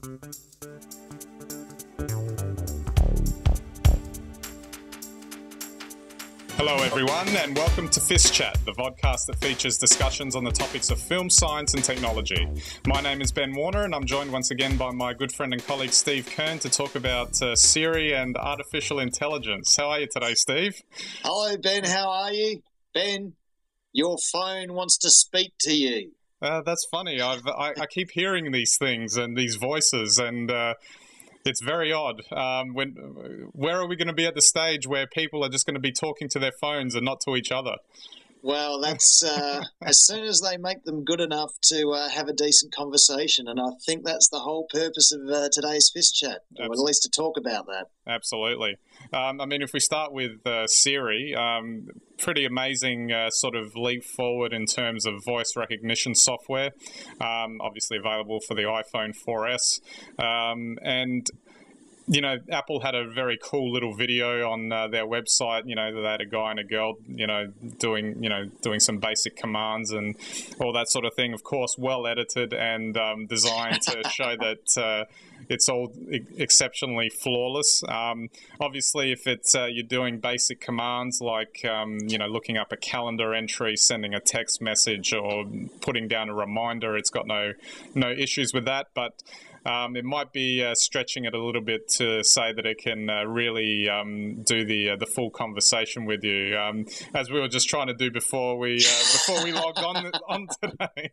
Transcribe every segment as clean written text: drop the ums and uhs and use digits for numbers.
Hello everyone and welcome to FiST Chat, the vodcast that features discussions on the topics of film, science and technology. My name is Ben Warner and I'm joined once again by my good friend and colleague Steve Kern to talk about Siri and artificial intelligence. How are you today, Steve? Hello Ben, how are you? Ben, your phone wants to speak to you. That's funny. I keep hearing these things and these voices and it's very odd. Where are we going to be at the stage where people are just going to be talking to their phones and not to each other? Well, that's as soon as they make them good enough to have a decent conversation, and I think that's the whole purpose of today's FiST Chat, or at least to talk about that. Absolutely. If we start with Siri, pretty amazing sort of leap forward in terms of voice recognition software, obviously available for the iPhone 4S. Apple had a very cool little video on their website. They had a guy and a girl, doing some basic commands and all that sort of thing. Of course, well edited and designed to show that it's all exceptionally flawless. Obviously, if it's you're doing basic commands like looking up a calendar entry, sending a text message, or putting down a reminder, it's got no issues with that. But it might be stretching it a little bit to say that it can really do the full conversation with you, as we were just trying to do before we logged on today.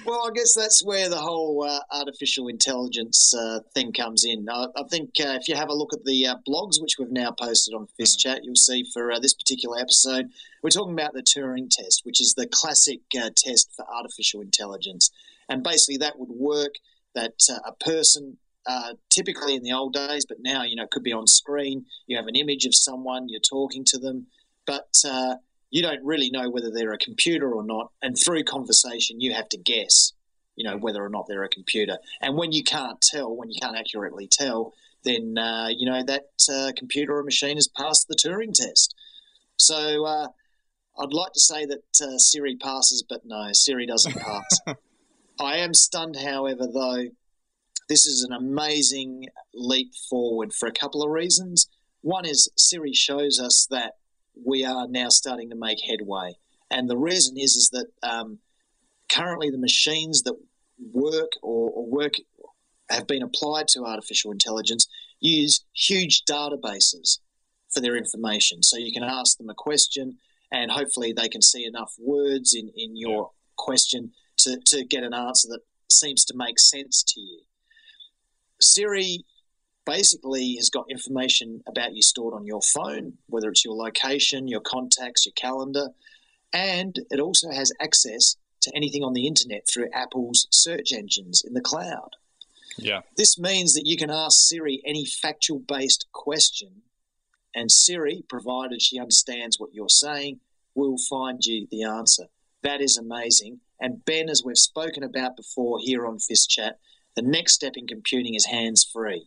Well, I guess that's where the whole artificial intelligence thing comes in. I think if you have a look at the blogs, which we've now posted on FiST Chat, you'll see for this particular episode, we're talking about the Turing test, which is the classic test for artificial intelligence. And basically that would work that a person, typically in the old days, but now, it could be on screen, you have an image of someone, you're talking to them, but you don't really know whether they're a computer or not. And through conversation, you have to guess, whether or not they're a computer. And when you can't accurately tell, then, that computer or machine has passed the Turing test. So I'd like to say that Siri passes, but no, Siri doesn't pass. I am stunned, however, though. This is an amazing leap forward for a couple of reasons. One is Siri shows us that we are now starting to make headway. And the reason is that currently the machines that work have been applied to artificial intelligence use huge databases for their information. So you can ask them a question and hopefully they can see enough words in your question to get an answer that seems to make sense to you. Siri basically has got information about you stored on your phone, whether it's your location, your contacts, your calendar, and it also has access to anything on the internet through Apple's search engines in the cloud. Yeah. This means that you can ask Siri any factual-based question, and Siri, provided she understands what you're saying, will find you the answer. That is amazing. And Ben, as we've spoken about before here on FiST Chat, the next step in computing is hands-free.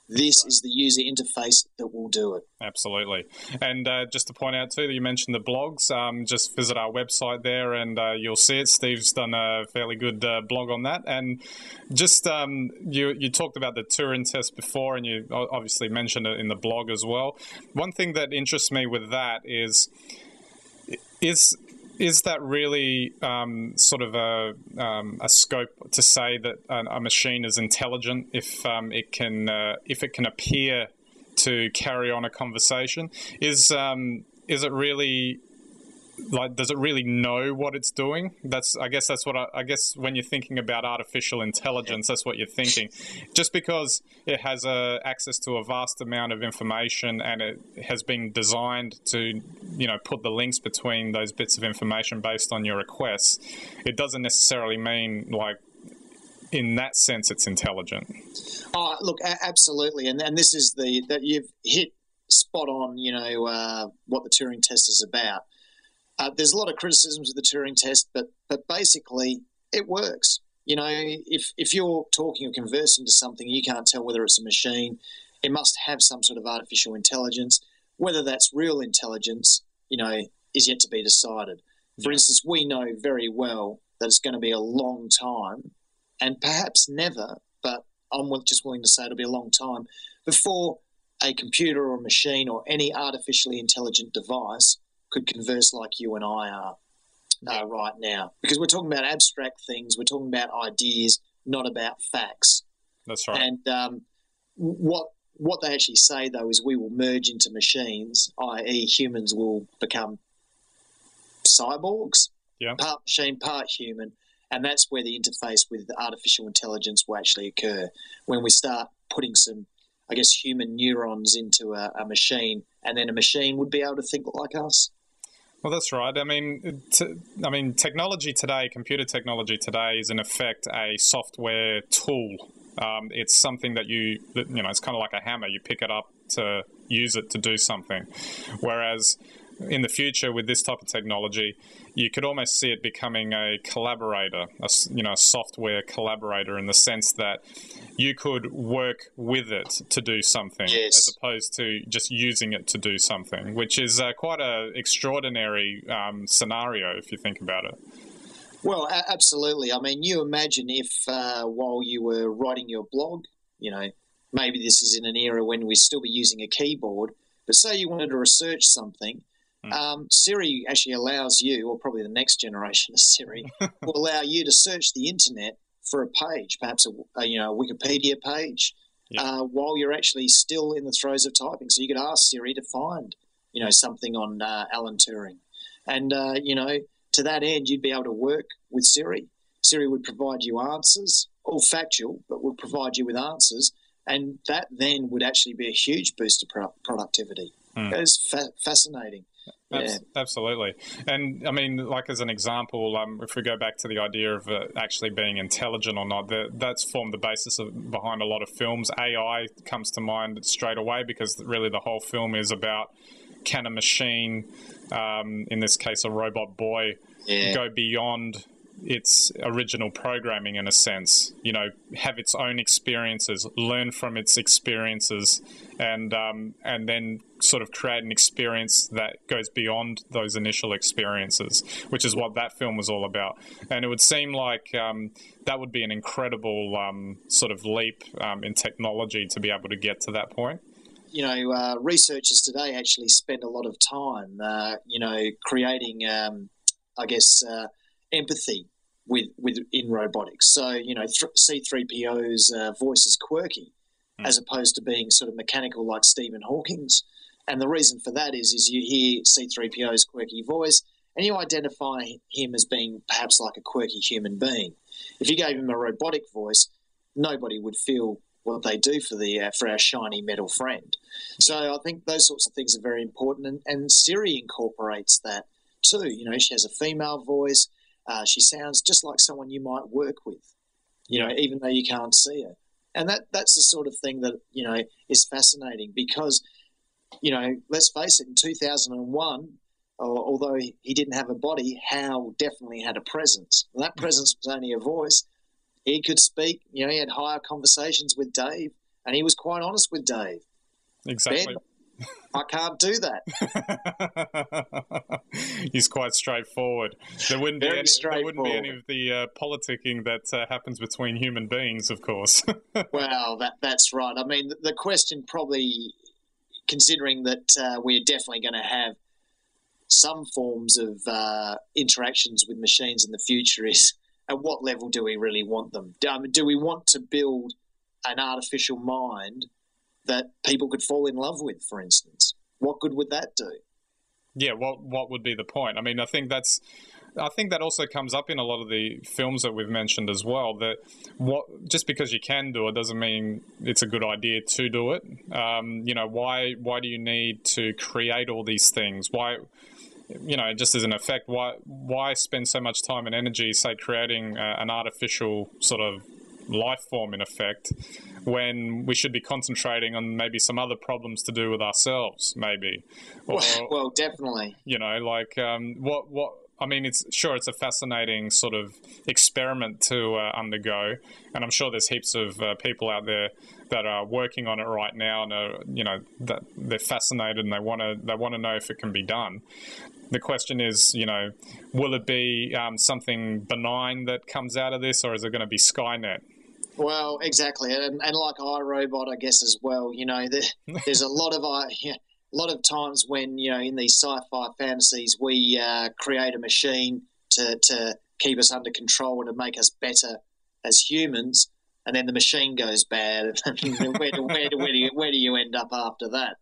This is the user interface that will do it. Absolutely. And just to point out too, that you mentioned the blogs, just visit our website there and you'll see it. Steve's done a fairly good blog on that. And just you talked about the Turing test before and you obviously mentioned it in the blog as well. One thing that interests me with that is that really sort of a scope to say that a machine is intelligent if it can appear to carry on a conversation? Is it really does it really know what it's doing? I guess when you're thinking about artificial intelligence, that's what you're thinking. Just because it has access to a vast amount of information and it has been designed to, put the links between those bits of information based on your requests, it doesn't necessarily mean in that sense it's intelligent. Oh, look, absolutely, and this is that you've hit spot on. What the Turing test is about. There's a lot of criticisms of the Turing test, but basically it works. If you're talking or conversing to something, you can't tell whether it's a machine. It must have some sort of artificial intelligence. Whether that's real intelligence, is yet to be decided. For instance, we know very well that it's going to be a long time, and perhaps never, but I'm just willing to say it'll be a long time before a computer or a machine or any artificially intelligent device could converse like you and I are right now. Because we're talking about abstract things, we're talking about ideas, not about facts. That's right. And what they actually say, though, is we will merge into machines, i.e. humans will become cyborgs, part machine, part human, and that's where the interface with artificial intelligence will actually occur, when we start putting some, I guess, human neurons into a machine, and then a machine would be able to think like us. Well, that's right. I mean, technology today, computer technology today, is in effect a software tool. It's something that it's kind of like a hammer. You pick it up to use it to do something. Whereas in the future, with this type of technology, you could almost see it becoming a collaborator, a software collaborator, in the sense that you could work with it to do something, as opposed to just using it to do something, which is quite an extraordinary scenario if you think about it. Well, absolutely. I mean, you imagine if while you were writing your blog, maybe this is in an era when we'd still be using a keyboard, but say you wanted to research something, Siri actually allows you, or probably the next generation of Siri, will allow you to search the internet for a page, perhaps a Wikipedia page, while you're actually still in the throes of typing. So you could ask Siri to find, something on Alan Turing. And, to that end, you'd be able to work with Siri. Siri would provide you answers, all factual, but would provide you with answers. And that then would actually be a huge boost to productivity. It's fascinating. Yeah. Absolutely. And I mean, like as an example, if we go back to the idea of actually being intelligent or not, that's formed the basis behind a lot of films. AI comes to mind straight away, because really the whole film is about, can a machine, in this case a robot boy, go beyond its original programming, in a sense, have its own experiences, learn from its experiences, and then sort of create an experience that goes beyond those initial experiences, which is what that film was all about. And it would seem like that would be an incredible sort of leap in technology to be able to get to that point. Researchers today actually spend a lot of time, creating, empathy in robotics. So, C-3PO's voice is quirky, as opposed to being sort of mechanical like Stephen Hawking's. And the reason for that is you hear C-3PO's quirky voice and you identify him as being perhaps like a quirky human being. If you gave him a robotic voice, nobody would feel what they do for our shiny metal friend. So I think those sorts of things are very important, and Siri incorporates that too. She has a female voice. She sounds just like someone you might work with, even though you can't see her. And that's the sort of thing that, is fascinating, because, let's face it, in 2001, although he didn't have a body, Hal definitely had a presence. And that presence was only a voice. He could speak, he had higher conversations with Dave, and he was quite honest with Dave. Exactly. Ben, I can't do that. He's quite straightforward. There wouldn't be any of the politicking that happens between human beings, of course. Well, that's right. I mean, the question probably, considering that we're definitely going to have some forms of interactions with machines in the future, is at what level do we really want them? Do we want to build an artificial mind that people could fall in love with, for instance? What good would that do? Yeah, what would be the point? I mean, I think that also comes up in a lot of the films that we've mentioned as well, that just because you can do it doesn't mean it's a good idea to do it. Why do you need to create all these things? Why, just as an effect, why spend so much time and energy, say, creating an artificial sort of life form, in effect, when we should be concentrating on maybe some other problems to do with ourselves, maybe? Well, definitely. What I mean, it's a fascinating sort of experiment to undergo, and I'm sure there's heaps of people out there that are working on it right now, and that they're fascinated and they want to know if it can be done. The question is, will it be something benign that comes out of this, or is it going to be Skynet? Well, exactly, and like iRobot, I guess as well. There's a lot of times when in these sci-fi fantasies we create a machine to keep us under control and to make us better as humans, and then the machine goes bad. where do you end up after that?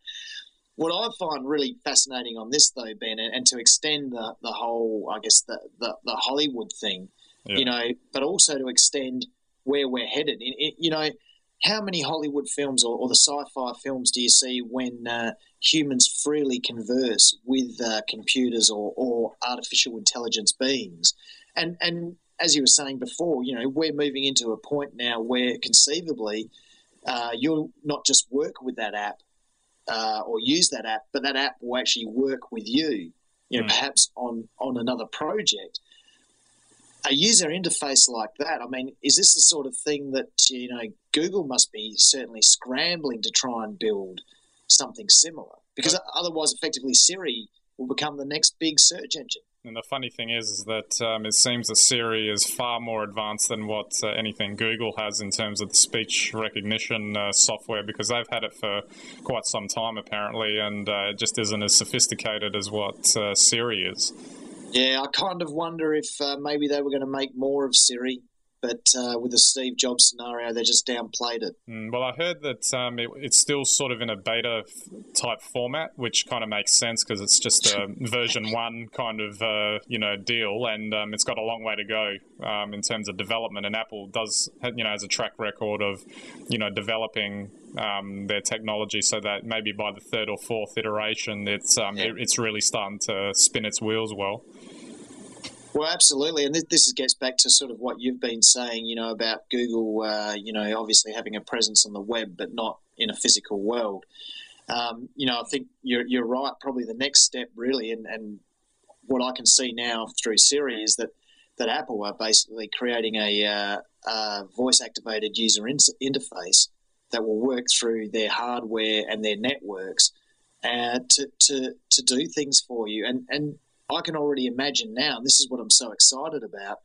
What I find really fascinating on this, though, Ben, and to extend the whole, I guess, the Hollywood thing, but also to extend where we're headed. How many Hollywood films or the sci-fi films do you see when humans freely converse with computers or artificial intelligence beings? And as you were saying before, we're moving into a point now where conceivably you'll not just work with that app or use that app, but that app will actually work with you, perhaps on another project. A user interface like that, I mean, is this the sort of thing that, Google must be certainly scrambling to try and build something similar? Because otherwise, effectively, Siri will become the next big search engine. And the funny thing is that it seems that Siri is far more advanced than what anything Google has in terms of the speech recognition software, because they've had it for quite some time, apparently, and it just isn't as sophisticated as what Siri is. Yeah, I kind of wonder if maybe they were going to make more of Siri, but with the Steve Jobs scenario, they just downplayed it. Well, I heard that it's still sort of in a beta type format, which kind of makes sense because it's just a version 1 kind of deal, and it's got a long way to go in terms of development. And Apple does has a track record of developing their technology so that maybe by the 3rd or 4th iteration, it's really starting to spin its wheels well. Well, absolutely, and this gets back to sort of what you've been saying, about Google, obviously having a presence on the web, but not in a physical world. I think you're right. Probably the next step, really, and what I can see now through Siri is that Apple are basically creating a voice-activated user interface that will work through their hardware and their networks to do things for you, and I can already imagine now, and this is what I'm so excited about,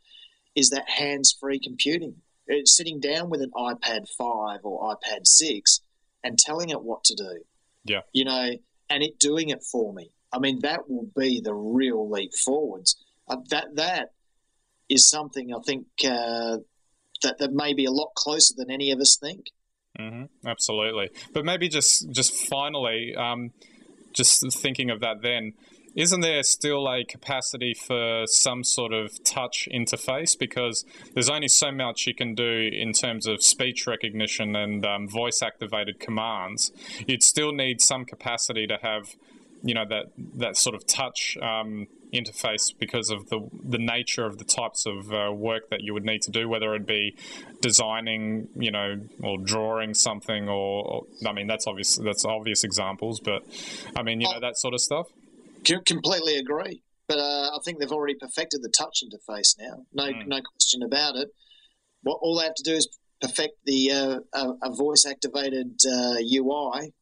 is that hands-free computing. It's sitting down with an iPad 5 or iPad 6 and telling it what to do. Yeah. And it doing it for me. I mean, that will be the real leap forwards. That is something I think that may be a lot closer than any of us think. Mm-hmm. Absolutely. But maybe just finally, just thinking of that then, isn't there still a capacity for some sort of touch interface? Because there's only so much you can do in terms of speech recognition and voice-activated commands. You'd still need some capacity to have, that sort of touch interface because of the nature of the types of work that you would need to do, whether it be designing, or drawing something, or I mean, that's obvious examples, but I mean, that sort of stuff. Completely agree, but I think they've already perfected the touch interface now. No question about it. All they have to do is perfect the a voice-activated UI,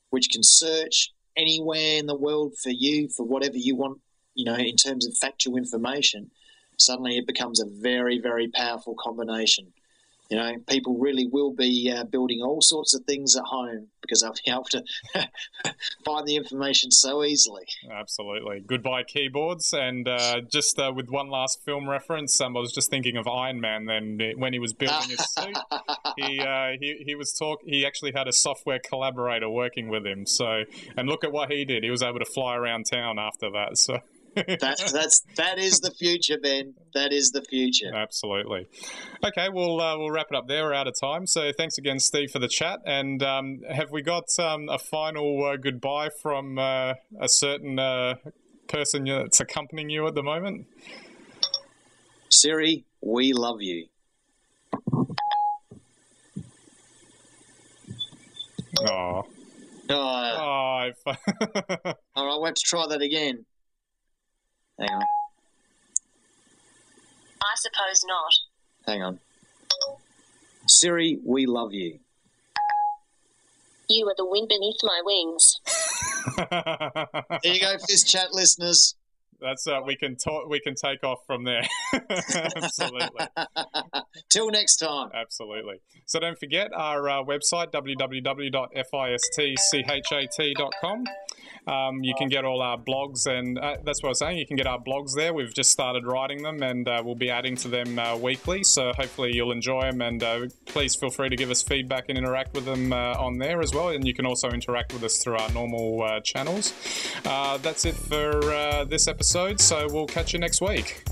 which can search anywhere in the world for you for whatever you want. In terms of factual information, suddenly it becomes a very, very powerful combination. People really will be building all sorts of things at home because they'll be able to find the information so easily. Absolutely. Goodbye keyboards. And just with one last film reference, I was just thinking of Iron Man. Then when he was building his suit, he actually had a software collaborator working with him. So, and look at what he did. He was able to fly around town after that. So. That is the future, Ben. That is the future. Absolutely. Okay, we'll wrap it up there. We're out of time. So thanks again, Steve, for the chat. And have we got a final goodbye from a certain person that's accompanying you at the moment? Siri, we love you. Oh. All right, we'll have to try that again. Hang on. I suppose not. Hang on. Siri, we love you. You are the wind beneath my wings. There you go, FiST chat listeners. That's we can talk. We can take off from there. Absolutely. Till next time. Absolutely. So don't forget our website, www.fistchat.com. You can get all our blogs, and that's what I was saying. You can get our blogs there. We've just started writing them, and we'll be adding to them weekly. So hopefully you'll enjoy them, and please feel free to give us feedback and interact with them on there as well. And you can also interact with us through our normal channels. That's it for this episode. So we'll catch you next week.